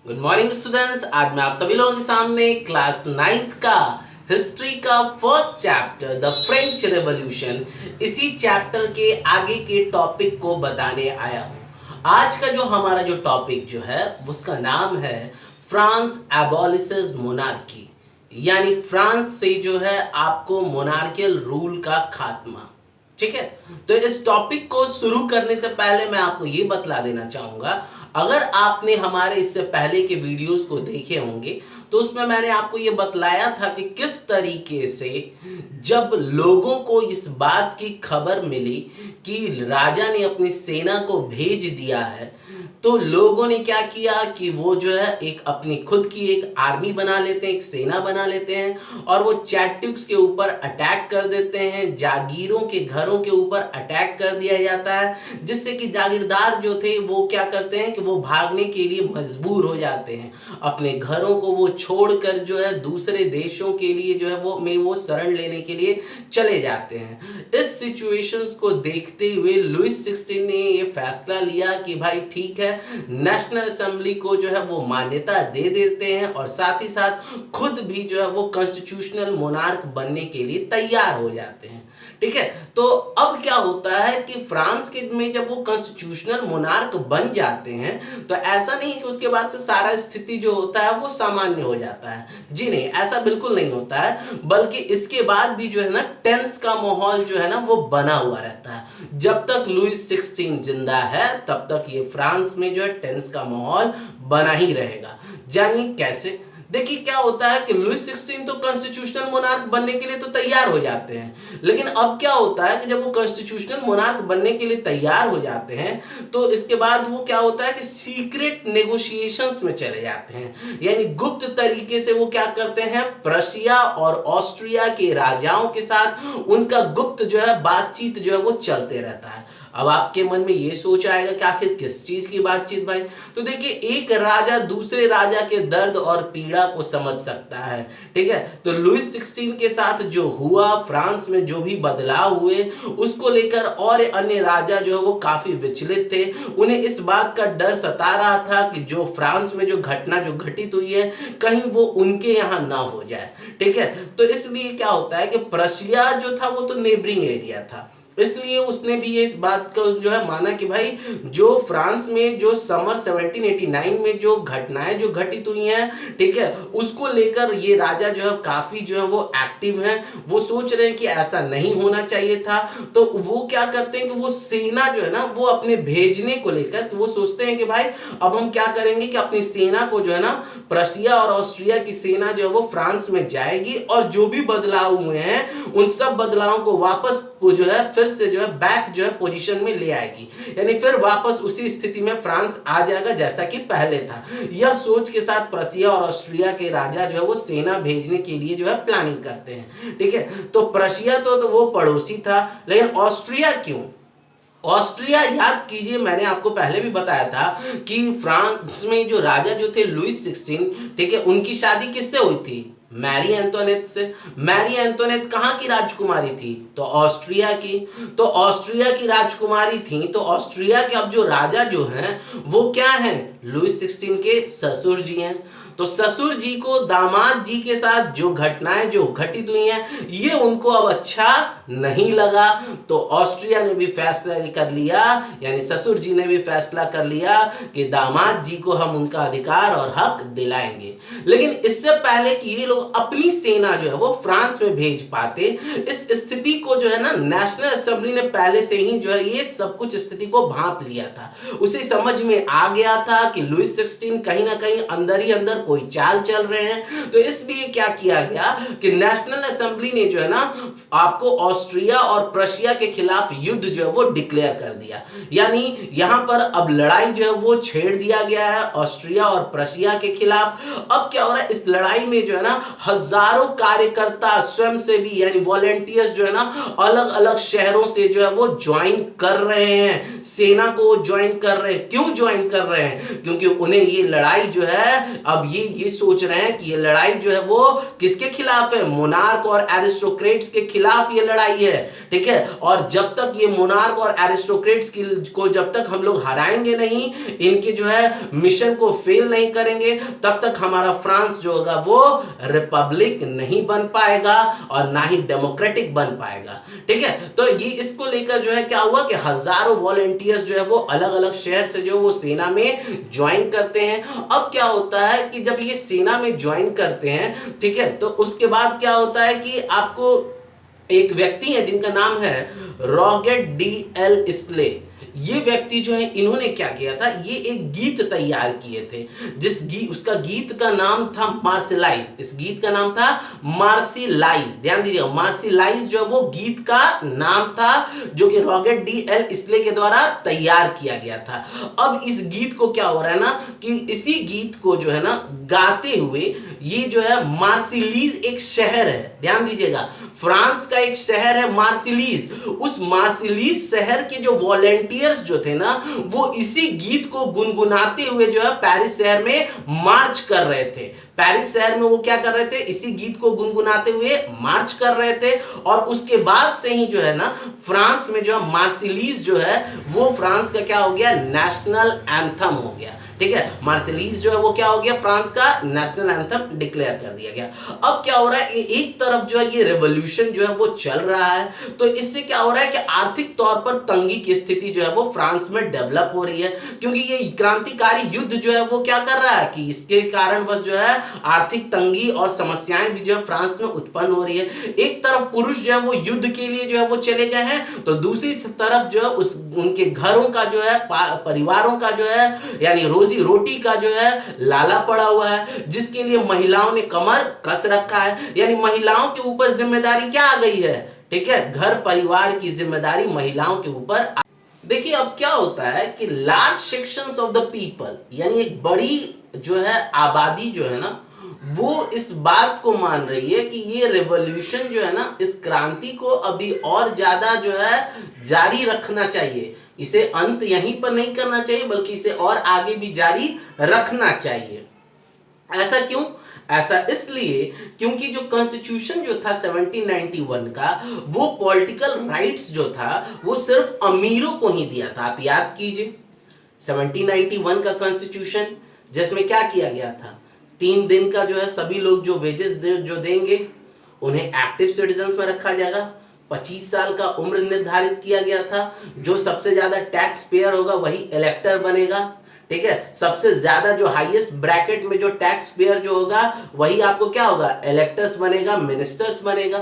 Good morning students. आज मैं आप सभी लोगों के सामने क्लास 9th का हिस्ट्री का first chapter the French revolution इसी चैप्टर के आगे के टॉपिक को बताने आया हूँ। आज का जो हमारा जो टॉपिक जो है उसका नाम है फ्रांस एबॉलिशेस मोनार्की, यानी फ्रांस से जो है आपको मोनार्कियल रूल का खात्मा। ठीक है, तो इस टॉपिक को शुरू करने से पहले मैं आपको ये बतला देना चाहूंगा, अगर आपने हमारे इससे पहले के वीडियोस को देखे होंगे तो उसमें मैंने आपको ये बतलाया था कि किस तरीके से जब लोगों को इस बात की खबर मिली कि राजा ने अपनी सेना को भेज दिया है, तो लोगों ने क्या किया कि वो जो है एक अपनी खुद की एक आर्मी बना लेते हैं, एक सेना बना लेते हैं और वो चैट्यूक्स के ऊपर अटैक कर देते हैं, जागीरों के घरों के ऊपर अटैक कर दिया जाता है, जिससे कि जागीरदार जो थे वो क्या करते हैं कि वो भागने के लिए मजबूर हो जाते हैं, अपने घरों को वो छोड़कर जो है दूसरे देशों के लिए जो है वो शरण लेने के लिए चले जाते हैं। इस सिचुएशंस को देखते हुए लुइस 16 ने ये फैसला लिया कि भाई ठीक है, नेशनल असेंबली को जो है वो मान्यता दे देते हैं और साथ ही साथ खुद भी जो है वो कॉन्स्टिट्यूशनल मोनार्क बनने के लिए तैयार हो जाते हैं। ठीक है, तो अब क्या होता है कि फ्रांस के में जब वो कॉन्स्टिट्यूशनल मोनार्क बन जाते हैं तो ऐसा नहीं कि उसके बाद से सारा स्थिति जो होता है वो सामान्य हो जाता है। जी नहीं, ऐसा बिल्कुल नहीं होता है, बल्कि इसके बाद भी जो है ना टेंस का माहौल जो है ना वो बना हुआ रहता है। जब तक लुइस 16 जिंदा है तब तक ये फ्रांस में जो है टेंस का माहौल बना ही रहेगा। जानिए कैसे। देखिए क्या होता है कि लुइस 16 तो कॉन्स्टिट्यूशनल मोनार्क बनने के लिए तो तैयार हो जाते हैं, लेकिन अब क्या होता है कि जब वो कॉन्स्टिट्यूशनल मोनार्क बनने के लिए तैयार हो जाते हैं तो इसके बाद वो क्या होता है कि सीक्रेट नेगोशिएशंस में चले जाते हैं, यानी गुप्त तरीके से वो क्या करते हैं, प्रशिया और ऑस्ट्रिया के राजाओं के साथ उनका गुप्त जो है बातचीत जो है वो चलते रहता है। अब आपके मन में ये सोच आएगा कि आखिर किस चीज की बातचीत भाई। तो देखिए, एक राजा दूसरे राजा के दर्द और पीड़ा को समझ सकता है। ठीक है, तो लुइस 16 के साथ जो हुआ, फ्रांस में जो भी बदलाव हुए उसको लेकर और अन्य राजा जो है वो काफी विचलित थे। उन्हें इस बात का डर सता रहा था कि जो फ्रांस में जो घटना जो घटित हुई है कहीं वो उनके यहाँ ना हो जाए। ठीक है, तो इसलिए क्या होता है कि प्रशिया जो था वो तो नेबरिंग एरिया था, इसलिए उसने भी ये इस बात को जो है माना कि भाई जो फ्रांस में जो समर 1789 में जो घटनाएं जो घटित हुई हैं, ठीक है, उसको लेकर ये राजा जो है काफी जो है वो एक्टिव हैं। वो सोच रहे हैं कि ऐसा नहीं होना चाहिए था, तो वो क्या करते हैं कि वो सेना जो है ना वो अपने भेजने को लेकर वो सोचते हैं कि भाई अब हम क्या करेंगे कि अपनी सेना को जो है ना प्रशिया और ऑस्ट्रिया की सेना जो है वो फ्रांस में जाएगी और जो भी बदलाव हुए हैं उन सब बदलावों को वापस वो जो है फिर से जो है बैक जो है पोजीशन में ले आएगी, यानी फिर वापस उसी स्थिति में फ्रांस आ जाएगा जैसा कि पहले था। यह सोच के साथ प्रशिया और ऑस्ट्रिया के राजा जो है वो सेना भेजने के लिए जो है प्लानिंग करते हैं। ठीक है, तो प्रशिया तो वो पड़ोसी था, लेकिन ऑस्ट्रिया क्यों? ऑस्ट्रिया, याद कीजिए मैंने आपको पहले भी बताया था कि फ्रांस में जो राजा जो थे लुइस 16, ठीक है, उनकी शादी किससे हुई थी? मैरी एंटोनेट से। मैरी एंटोनेट कहाँ की राजकुमारी थी? तो ऑस्ट्रिया की। तो ऑस्ट्रिया की राजकुमारी थी, तो ऑस्ट्रिया के अब जो राजा जो हैं वो क्या हैं? लुइस 16 के ससुर जी हैं। तो ससुर जी को दामाद जी के साथ जो घटनाएं जो घटित हुई हैं ये उनको अब अच्छा नहीं लगा, तो ऑस्ट्रिया ने भी फैसला कर लिया, यानी ससुर जी ने भी फैसला कर लिया कि दामाद जी को हम उनका अधिकार और हक दिलाएंगे। लेकिन इससे पहले कि ये लोग अपनी सेना जो है वो फ्रांस में भेज पाते, इस स्थिति को जो है ना नेशनल असेंबली ने पहले से ही जो है ये सब कुछ स्थिति को भांप लिया था। उसे समझ में आ गया था कि लुइस 16 कहीं ना कहीं अंदर ही अंदर कोई चाल चल रहे हैं, तो इसलिए क्या किया गया कि नेशनल असेंबली ने जो है ना आपको ऑस्ट्रिया और प्रशिया के खिलाफ युद्ध जो है वो डिक्लेयर कर दिया, यानी यहां पर अब लड़ाई जो है वो छेड़ दिया गया है ऑस्ट्रिया और प्रशिया के खिलाफ। अब क्या हो रहा है, इस लड़ाई में जो है ना हजारों कार्यकर्ता स्वयंसेवी यानी वॉलेंटियर्स जो है ना अलग अलग शहरों से जो है वो ज्वाइन कर रहे हैं, सेना को ज्वाइन कर रहे हैं। क्यों ज्वाइन कर रहे हैं? क्योंकि उन्हें ये लड़ाई जो है, अब ये सोच रहे हैं कि ये लड़ाई जो है वो किसके खिलाफ है, मोनार्क और एरिस्टोक्रेट्स के खिलाफ ये लड़ाई है, ठीक है। और जब तक ये मोनार्क और एरिस्टोक्रेट्स को जब तक हम लोग हराएंगे नहीं, इनके जो है मिशन को फेल नहीं करेंगे, तब तक हमारा फ्रांस जो होगा वो रिपब्लिक नहीं बन पाएगा और ना ही डेमोक्रेटिक बन पाएगा, ठीक है। तो ये इसको लेकर जो है क्या हुआ कि हजारों वॉलंटियर्स जो है वो अलग अलग शहर से जो वो सेना में ज्वाइन करते हैं। अब क्या होता है कि जब ये सेना में ज्वाइन करते हैं, ठीक है, तो उसके बाद क्या होता है कि आपको एक व्यक्ति है जिनका नाम है रॉगेट डी एल स्ले। ये व्यक्ति जो है इन्होंने क्या किया था, ये एक गीत तैयार किए थे, उसका गीत का नाम था मार्सिलाइज। इस गीत का नाम था मार्सिलाइज, ध्यान दीजिएगा, मार्सिलाइज जो है वो गीत का नाम था, जो कि रॉगेट डी एल स्ले के द्वारा तैयार किया गया था। अब इस गीत को क्या हो रहा है ना कि इसी गीत को जो है ना गाते हुए ये जो है मार्सिलीज एक शहर है, ध्यान दीजिएगा, फ्रांस का एक शहर है मार्सिलीज। उस मार्सिलीज शहर के जो वॉलंटियर्स जो थे ना, वो इसी गीत को गुनगुनाते हुए जो है पेरिस शहर में मार्च कर रहे थे। पेरिस शहर में वो क्या कर रहे थे, इसी गीत को गुनगुनाते हुए मार्च कर रहे थे। और उसके बाद से ही जो है ना फ्रांस में जो है मार्सिलीज जो है वो फ्रांस का क्या हो गया, नेशनल एंथम हो गया, ठीक है। मार्सिलीज जो है वो क्या हो गया, फ्रांस का नेशनल एंथम डिक्लेयर कर दिया गया। अब क्या हो रहा है, एक तरफ जो है ये रेवोल्यूशन जो है वो चल रहा है, तो इससे क्या हो रहा है कि आर्थिक तौर पर तंगी की स्थिति जो है वो फ्रांस में डेवलप हो रही है, क्योंकि ये क्रांतिकारी युद्ध जो है वो क्या कर रहा है कि इसके कारण बस जो है आर्थिक तंगी और समस्याएं भी जो है फ्रांस में उत्पन्न हो रही है। एक तरफ पुरुष जो है वो युद्ध के लिए जो है वो चले गए हैं, तो दूसरी तरफ जो है उनके घरों का जो है, परिवारों का जो है, यानी रोजी रोटी का जो है लाला पड़ा हुआ है, जिसके लिए महिलाओं ने कमर कस रखा है। यानी महिलाओं के ऊपर जिम्मेदारी क्या आ गई है, ठीक है, घर परिवार की जिम्मेदारी महिलाओं के ऊपर। देखिए अब क्या होता है कि large sections of the people, यानी एक बड़ी जो है आबादी जो है ना, वो इस बात को मान रही है कि ये रेवोल्यूशन जो है ना, इस क्रांति को अभी और ज्यादा जो है जारी रखना चाहिए, इसे अंत यहीं पर नहीं करना चाहिए, बल्कि इसे और आगे भी जारी रखना चाहिए। ऐसा क्यों? ऐसा इसलिए क्योंकि जो कॉन्स्टिट्यूशन जो था 1791 का, वो पॉलिटिकल राइट्स जो था वो सिर्फ अमीरों को ही दिया था। आप याद कीजिए 1791 का कॉन्स्टिट्यूशन, जिसमें क्या किया गया था, 3 दिन का जो है सभी लोग जो वेजेस जो देंगे उन्हें एक्टिव सिटीजन्स में रखा जाएगा। 25 साल का उम्र निर्धारित किया गया था। जो सबसे ज्यादा टैक्स पेयर होगा वही इलेक्टर बनेगा, ठीक है। सबसे ज्यादा जो हाईएस्ट ब्रैकेट में जो टैक्स पेयर जो होगा वही आपको क्या होगा, इलेक्टर्स बनेगा, मिनिस्टर्स बनेगा।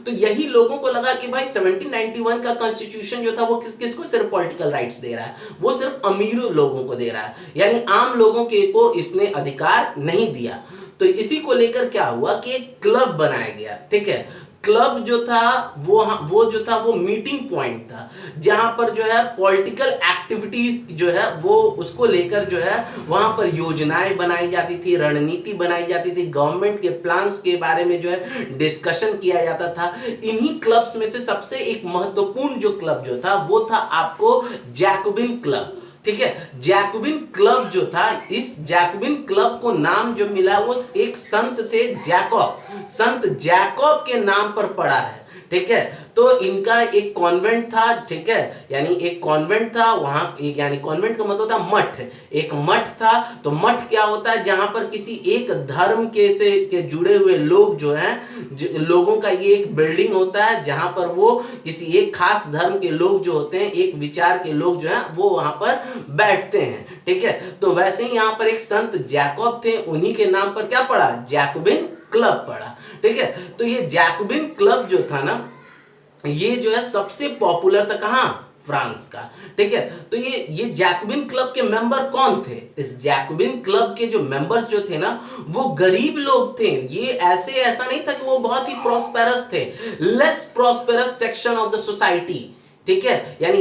तो यही लोगों को लगा कि भाई 1791 का कॉन्स्टिट्यूशन जो था वो किसको सिर्फ पॉलिटिकल राइट्स दे रहा है, वो सिर्फ अमीर लोगों को दे रहा है, यानी आम लोगों को इसने अधिकार नहीं दिया। तो इसी को लेकर क्या हुआ कि एक क्लब बनाया गया, ठीक है। क्लब जो था वो जो था वो मीटिंग पॉइंट था, जहां पर जो है पॉलिटिकल एक्टिविटीज जो है वो उसको लेकर जो है वहां पर योजनाएं बनाई जाती थी, रणनीति बनाई जाती थी, गवर्नमेंट के प्लान्स के बारे में जो है डिस्कशन किया जाता था। इन्हीं क्लब्स में से सबसे एक महत्वपूर्ण जो क्लब जो था वो था आपको जैकोबिन क्लब, ठीक है। जैकोबिन क्लब जो था, इस जैकोबिन क्लब को नाम जो मिला वो एक संत थे जैकब, संत जैकब के नाम पर पड़ा है, ठीक है। तो इनका एक कॉन्वेंट था, ठीक है, यानी एक कॉन्वेंट था वहां, एक यानी कॉन्वेंट का मतलब होता है मठ, एक मठ था। तो मठ क्या होता है, जहां पर किसी एक धर्म के जुड़े हुए लोग जो हैं, लोगों का ये एक बिल्डिंग होता है जहां पर वो किसी एक खास धर्म के लोग जो होते हैं, एक विचार के लोग जो हैं वो वहां पर बैठते हैं, ठीक है। तो वैसे ही यहाँ पर एक संत जैकब थे, उन्हीं के नाम पर क्या पड़ा, जैकोबिन क्लब पड़ा, ठीक है। तो ये जैकोबिन क्लब जो था ना, ये जो है सबसे पॉपुलर था कहां, फ्रांस का, ठीक है। तो ये जैकोबिन क्लब के मेंबर कौन थे, इस जैकोबिन क्लब के जो मेंबर्स जो थे ना वो गरीब लोग थे। ये ऐसा नहीं था कि वो बहुत ही प्रॉस्पेरस थे, less prosperous section of the society, ठीक है, यानी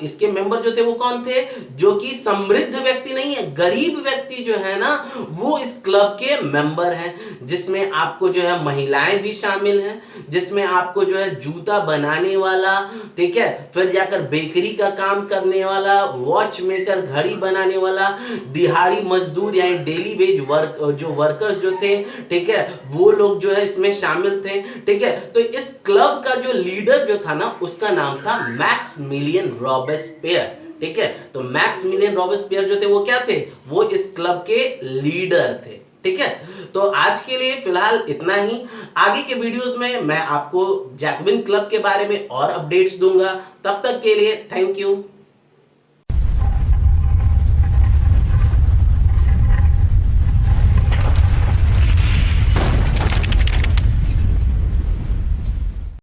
इसके मेंबर जो थे वो कौन थे, जो कि समृद्ध व्यक्ति नहीं है, गरीब व्यक्ति जो है ना वो इस क्लब के मेंबर हैं, जिसमें आपको जो है महिलाएं भी शामिल हैं, जिसमें आपको जो है जूता बनाने वाला, ठीक है, फिर जाकर बेकरी का काम करने वाला, वॉच मेकर घड़ी बनाने वाला, दिहाड़ी मजदूर यानी डेली वेज वर्कर्स जो थे, ठीक है, वो लोग जो है इसमें शामिल थे। ठीक है, तो इस क्लब का जो लीडर जो था ना उसका नाम था मैक्समिलियन रॉबेस्पियर। ठीक है, तो मैक्समिलियन रॉबेस्पियर जो थे वो क्या थे, वो इस क्लब के लीडर थे। ठीक है, तो आज के लिए फिलहाल इतना ही। आगे के वीडियोस में मैं आपको जैकबिन क्लब के बारे में और अपडेट्स दूंगा। तब तक के लिए थैंक यू।